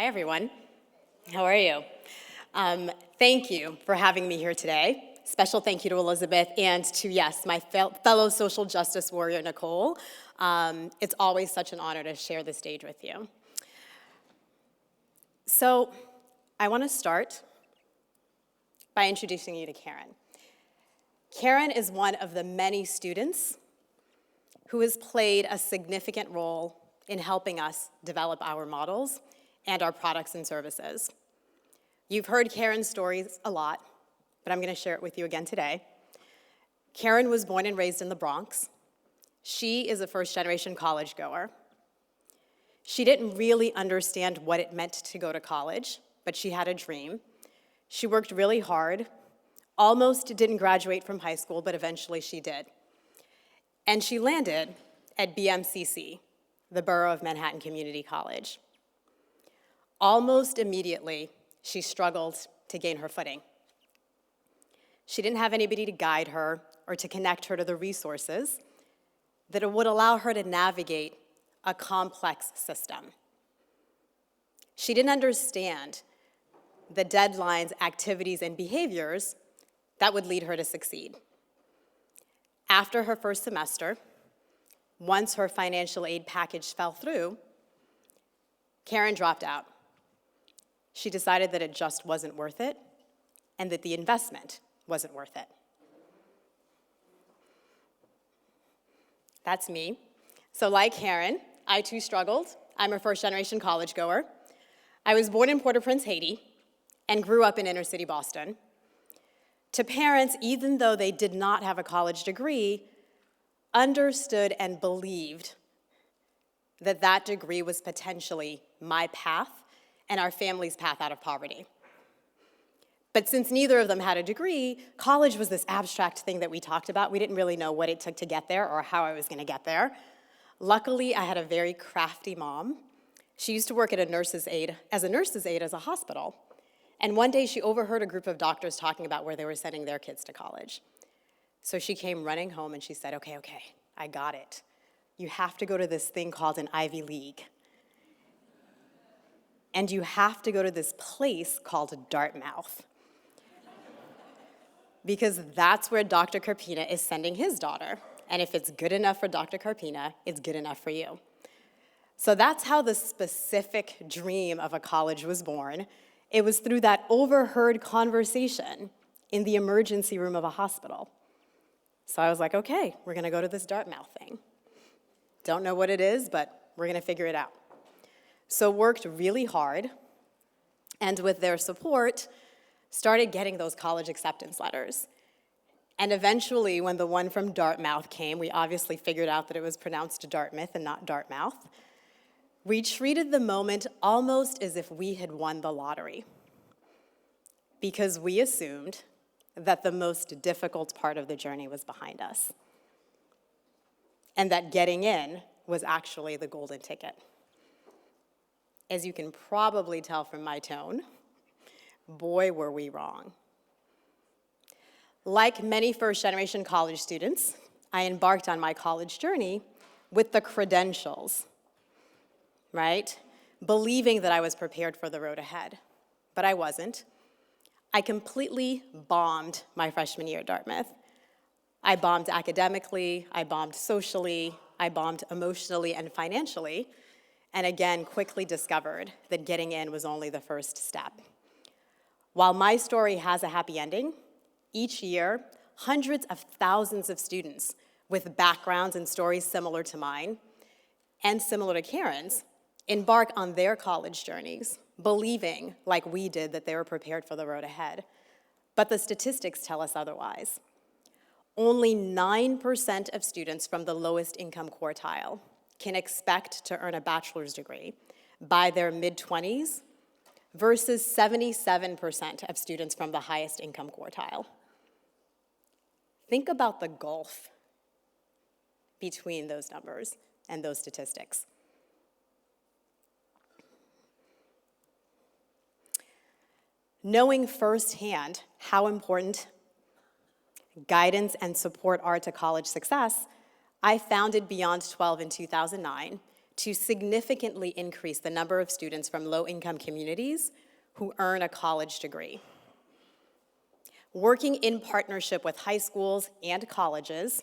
Hi, everyone. How are you? Thank you for having me here today. Special thank you to Elizabeth and to, yes, my fellow social justice warrior, Nicole. It's always such an honor to share the stage with you. So I want to start by introducing you to Karen. Karen is one of the many students who has played a significant role in helping us develop our models and our products and services. You've heard Karen's stories a lot, but I'm going to share it with you again today. Karen was born and raised in the Bronx. She is a first-generation college goer. She didn't really understand what it meant to go to college, but she had a dream. She worked really hard, almost didn't graduate from high school, but eventually she did. And she landed at BMCC, the Borough of Manhattan Community College. Almost immediately, she struggled to gain her footing. She didn't have anybody to guide her or to connect her to the resources that would allow her to navigate a complex system. She didn't understand the deadlines, activities, and behaviors that would lead her to succeed. After her first semester, once her financial aid package fell through, Karen dropped out. She decided that it just wasn't worth it and that the investment wasn't worth it. That's me. So like Karen, I too struggled. I'm a first-generation college goer. I was born in Port-au-Prince, Haiti, and grew up in inner-city Boston. To parents, even though they did not have a college degree, understood and believed that that degree was potentially my path and our family's path out of poverty. But since neither of them had a degree, college was this abstract thing that we talked about. We didn't really know what it took to get there or how I was going to get there. Luckily, I had a very crafty mom. She used to work at a nurse's aide as a hospital. And one day she overheard a group of doctors talking about where they were sending their kids to college. So she came running home and she said, okay, I got it. You have to go to this thing called an Ivy League. And you have to go to this place called Dartmouth. Because that's where Dr. Carpina is sending his daughter. And if it's good enough for Dr. Carpina, it's good enough for you. So that's how the specific dream of a college was born. It was through that overheard conversation in the emergency room of a hospital. So I was like, okay, we're going to go to this Dartmouth thing. Don't know what it is, but we're going to figure it out. So worked really hard, and with their support, started getting those college acceptance letters. And eventually, when the one from Dartmouth came, we obviously figured out that it was pronounced Dartmouth and not Dartmouth. We treated the moment almost as if we had won the lottery, because we assumed that the most difficult part of the journey was behind us, and that getting in was actually the golden ticket. As you can probably tell from my tone, boy, were we wrong. Like many first-generation college students, I embarked on my college journey with the credentials, right? Believing that I was prepared for the road ahead, but I wasn't. I completely bombed my freshman year at Dartmouth. I bombed academically, I bombed socially, I bombed emotionally and financially, and again, quickly discovered that getting in was only the first step. While my story has a happy ending, each year, hundreds of thousands of students with backgrounds and stories similar to mine and similar to Karen's embark on their college journeys, believing, like we did, that they were prepared for the road ahead. But the statistics tell us otherwise. Only 9% of students from the lowest income quartile can expect to earn a bachelor's degree by their mid-20s versus 77% of students from the highest income quartile. Think about the gulf between those numbers and those statistics. Knowing firsthand how important guidance and support are to college success, I founded Beyond 12 in 2009 to significantly increase the number of students from low-income communities who earn a college degree. Working in partnership with high schools and colleges,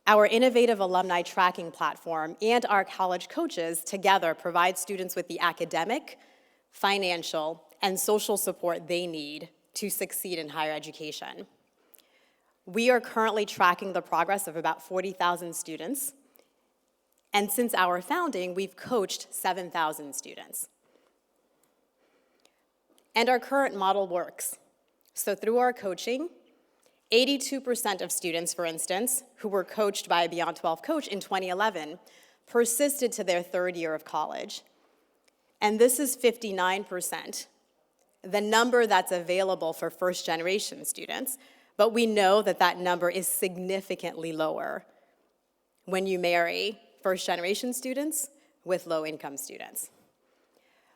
our innovative alumni tracking platform and our college coaches together provide students with the academic, financial, and social support they need to succeed in higher education. We are currently tracking the progress of about 40,000 students, and since our founding, we've coached 7,000 students. And our current model works. So through our coaching, 82% of students, for instance, who were coached by a Beyond 12 coach in 2011 persisted to their third year of college. And this is 59%, the number that's available for first-generation students, but we know that that number is significantly lower when you marry first-generation students with low-income students.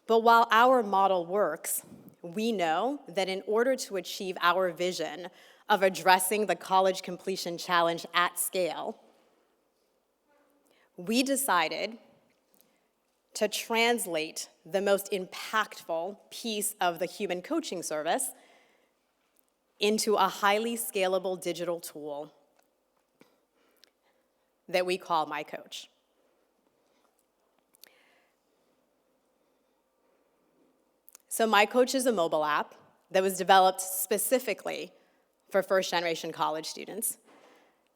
But while our model works, we know that in order to achieve our vision of addressing the college completion challenge at scale, we decided to translate the most impactful piece of the human coaching service into a highly scalable digital tool that we call My Coach. So My Coach is a mobile app that was developed specifically for first-generation college students.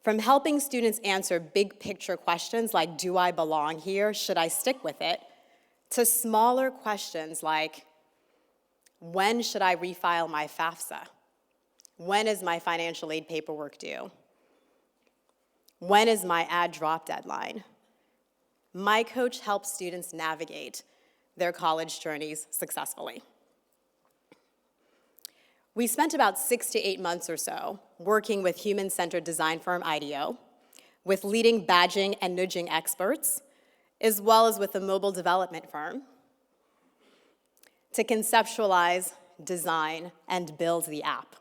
From helping students answer big-picture questions like, do I belong here? Should I stick with it? To smaller questions like, when should I refile my FAFSA? When is my financial aid paperwork due? When is my ad drop deadline? My Coach helps students navigate their college journeys successfully. We spent about 6 to 8 months or so working with human-centered design firm IDEO, with leading badging and nudging experts, as well as with a mobile development firm, to conceptualize, design, and build the app.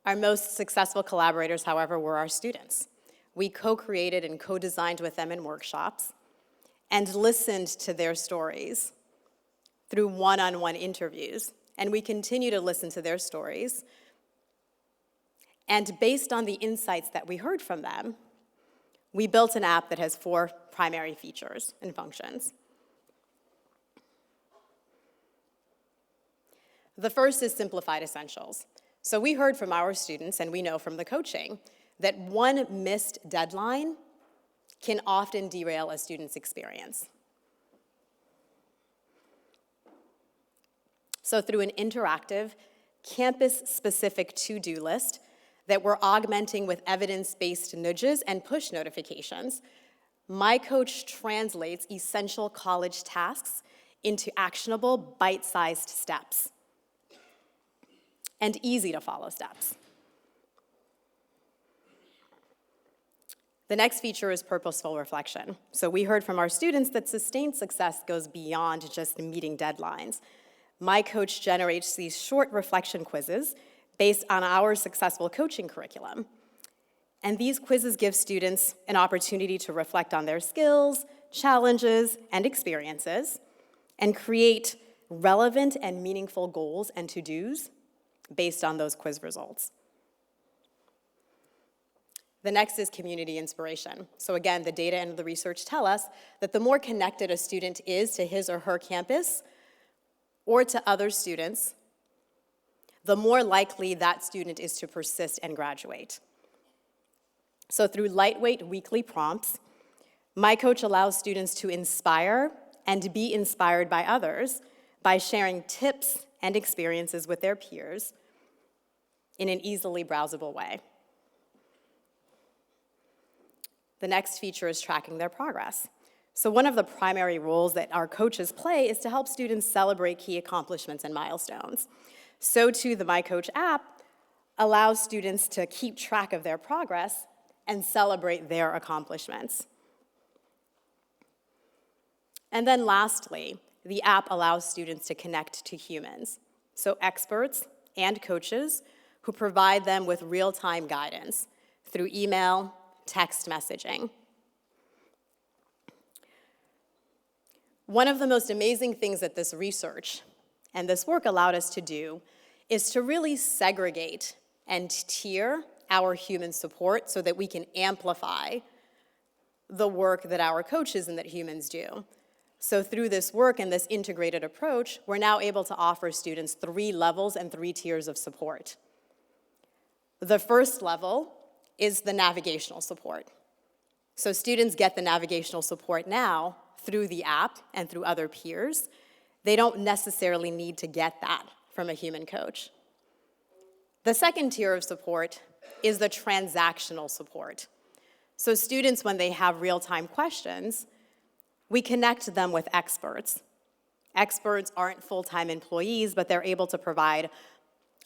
Our most successful collaborators, however, were our students. We co-created and co-designed with them in workshops and listened to their stories through one-on-one interviews, and we continue to listen to their stories. And based on the insights that we heard from them, we built an app that has 4 primary features and functions. The first is Simplified Essentials. So we heard from our students, and we know from the coaching, that one missed deadline can often derail a student's experience. So through an interactive, campus-specific to-do list that we're augmenting with evidence-based nudges and push notifications, My Coach translates essential college tasks into actionable, bite-sized steps and easy-to-follow steps. The next feature is purposeful reflection. So we heard from our students that sustained success goes beyond just meeting deadlines. My Coach generates these short reflection quizzes based on our successful coaching curriculum. And these quizzes give students an opportunity to reflect on their skills, challenges, and experiences, and create relevant and meaningful goals and to-dos based on those quiz results. The next is community inspiration. So again, the data and the research tell us that the more connected a student is to his or her campus or to other students, the more likely that student is to persist and graduate. So through lightweight weekly prompts, My Coach allows students to inspire and be inspired by others by sharing tips and experiences with their peers in an easily browsable way. The next feature is tracking their progress. So one of the primary roles that our coaches play is to help students celebrate key accomplishments and milestones. So too, the My Coach app allows students to keep track of their progress and celebrate their accomplishments. And then lastly, the app allows students to connect to humans, so experts and coaches who provide them with real-time guidance through email, text messaging. One of the most amazing things that this research and this work allowed us to do is to really segregate and tier our human support so that we can amplify the work that our coaches and that humans do. So through this work and this integrated approach, we're now able to offer students 3 levels and 3 tiers of support. The first level is the navigational support. So students get the navigational support now through the app and through other peers. They don't necessarily need to get that from a human coach. The second tier of support is the transactional support. So students, when they have real-time questions, we connect them with experts. Experts aren't full-time employees, but they're able to provide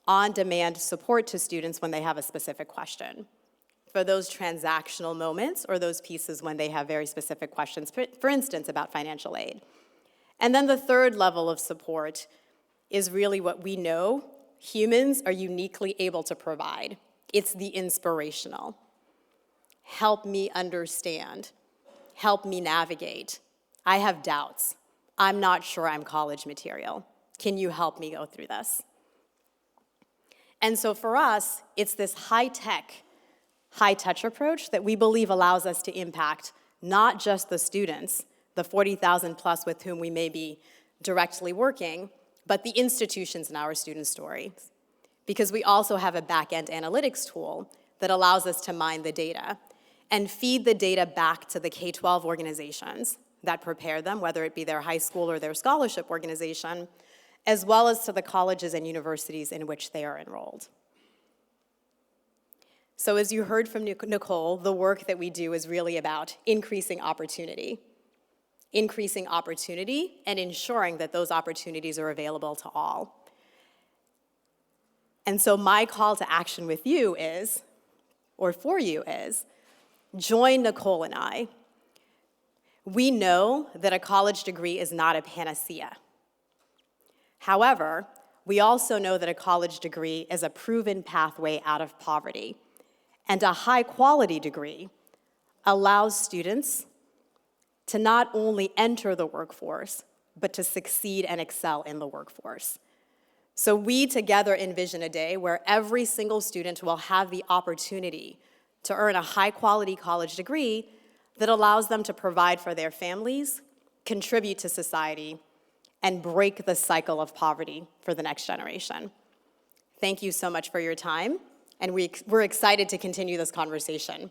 on-demand support to students when they have a specific question. For those transactional moments or those pieces when they have very specific questions, for instance, about financial aid. And then the third level of support is really what we know humans are uniquely able to provide. It's the inspirational. Help me understand. Help me navigate. I have doubts. I'm not sure I'm college material. Can you help me go through this? And so for us, it's this high-tech, high-touch approach that we believe allows us to impact not just the students, the 40,000 plus with whom we may be directly working, but the institutions in our student story. Because we also have a back-end analytics tool that allows us to mine the data and feed the data back to the K-12 organizations that prepare them, whether it be their high school or their scholarship organization, as well as to the colleges and universities in which they are enrolled. So as you heard from Nicole, the work that we do is really about increasing opportunity and ensuring that those opportunities are available to all. And so my call to action with you is, or for you is, join Nicole and I. We know that a college degree is not a panacea. However, we also know that a college degree is a proven pathway out of poverty, and a high-quality degree allows students to not only enter the workforce, but to succeed and excel in the workforce. So we together envision a day where every single student will have the opportunity to earn a high-quality college degree that allows them to provide for their families, contribute to society, and break the cycle of poverty for the next generation. Thank you so much for your time, and we're excited to continue this conversation.